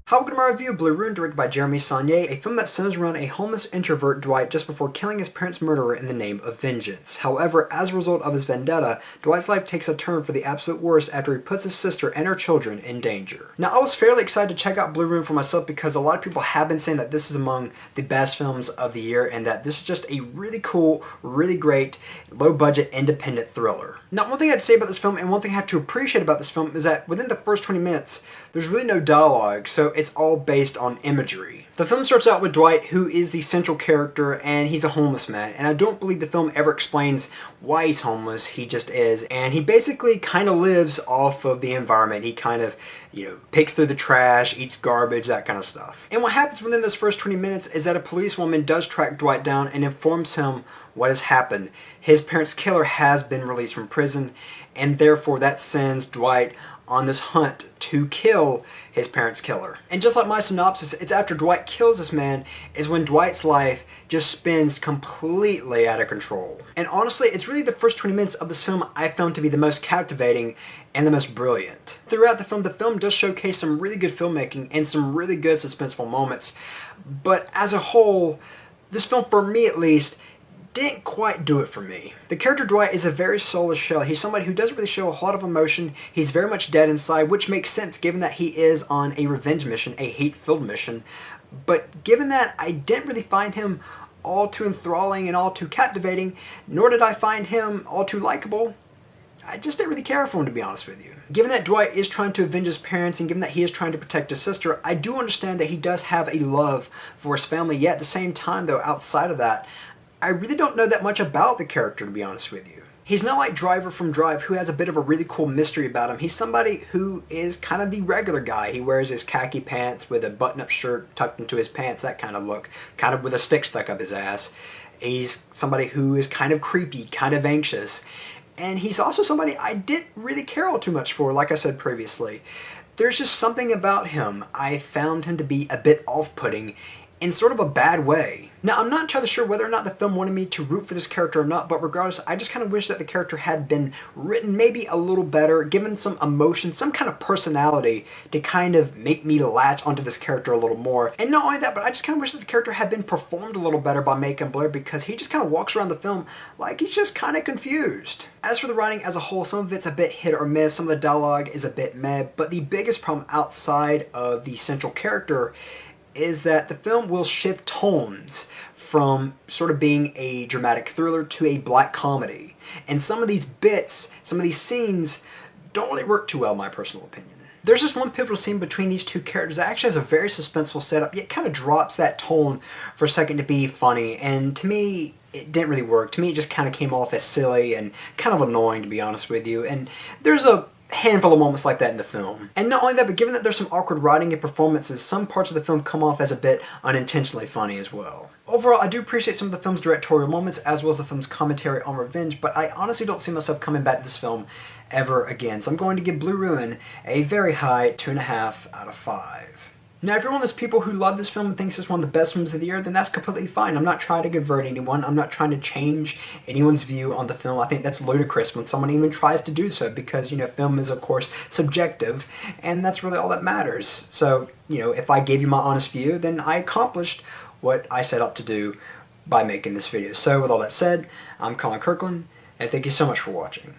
Welcome to my review of Blue Ruin, directed by Jeremy Saulnier, a film that centers around a homeless introvert, Dwight, just before killing his parents' murderer in the name of vengeance. However, as a result of his vendetta, Dwight's life takes a turn for the absolute worst after he puts his sister and her children in danger. Now, I was fairly excited to check out Blue Ruin for myself because a lot of people have been saying that this is among the best films of the year and that this is just a really cool, really great, low-budget, independent thriller. Now, one thing I have to say about this film and one thing I have to appreciate about this film is that within the first 20 minutes, there's really no dialogue, so it's all based on imagery. The film starts out with Dwight, who is the central character, and he's a homeless man, and I don't believe the film ever explains why he's homeless. He just is, and he basically kind of lives off of the environment. He kind of, picks through the trash, eats garbage, that kind of stuff. And what happens within those first 20 minutes is that a policewoman does track Dwight down and informs him what has happened. His parents' killer has been released from prison, and therefore that sends Dwight on this hunt to kill his parents' killer. And just like my synopsis, it's after Dwight kills this man is when Dwight's life just spins completely out of control. And honestly, it's really the first 20 minutes of this film I found to be the most captivating and the most brilliant. Throughout the film does showcase some really good filmmaking and some really good suspenseful moments. But as a whole, this film, for me at least, didn't quite do it for me. The character Dwight is a very soulless shell. He's somebody who doesn't really show a lot of emotion. He's very much dead inside, which makes sense given that he is on a revenge mission, a hate-filled mission. But given that, I didn't really find him all too enthralling and all too captivating, nor did I find him all too likable. I just didn't really care for him, to be honest with you. Given that Dwight is trying to avenge his parents and given that he is trying to protect his sister, I do understand that he does have a love for his family, yet at the same time, though, outside of that, I really don't know that much about the character, to be honest with you. He's not like Driver from Drive, who has a bit of a really cool mystery about him. He's somebody who is kind of the regular guy. He wears his khaki pants with a button-up shirt tucked into his pants, that kind of look, kind of with a stick stuck up his ass. He's somebody who is kind of creepy, kind of anxious. And he's also somebody I didn't really care all too much for, like I said previously. There's just something about him. I found him to be a bit off-putting in sort of a bad way. Now, I'm not entirely sure whether or not the film wanted me to root for this character or not, but regardless, I just kind of wish that the character had been written maybe a little better, given some emotion, some kind of personality to kind of make me latch onto this character a little more. And not only that, but I just kind of wish that the character had been performed a little better by Macon Blair because he just kind of walks around the film like he's just kind of confused. As for the writing as a whole, some of it's a bit hit or miss, some of the dialogue is a bit meh, but the biggest problem outside of the central character is that the film will shift tones from sort of being a dramatic thriller to a black comedy. And some of these bits, some of these scenes don't really work too well in my personal opinion. There's just one pivotal scene between these two characters that actually has a very suspenseful setup, yet kind of drops that tone for a second to be funny, and to me, it didn't really work. To me, it just kind of came off as silly and kind of annoying, to be honest with you, and there's a handful of moments like that in the film. And not only that, but given that there's some awkward writing and performances, some parts of the film come off as a bit unintentionally funny as well. Overall, I do appreciate some of the film's directorial moments as well as the film's commentary on revenge, but I honestly don't see myself coming back to this film ever again. So I'm going to give Blue Ruin a very high 2.5 out of 5. Now, if you're one of those people who love this film and thinks it's one of the best films of the year, then that's completely fine. I'm not trying to convert anyone. I'm not trying to change anyone's view on the film. I think that's ludicrous when someone even tries to do so because, film is, of course, subjective, and that's really all that matters. So, if I gave you my honest view, then I accomplished what I set out to do by making this video. So, with all that said, I'm Colyn Kirkland, and thank you so much for watching.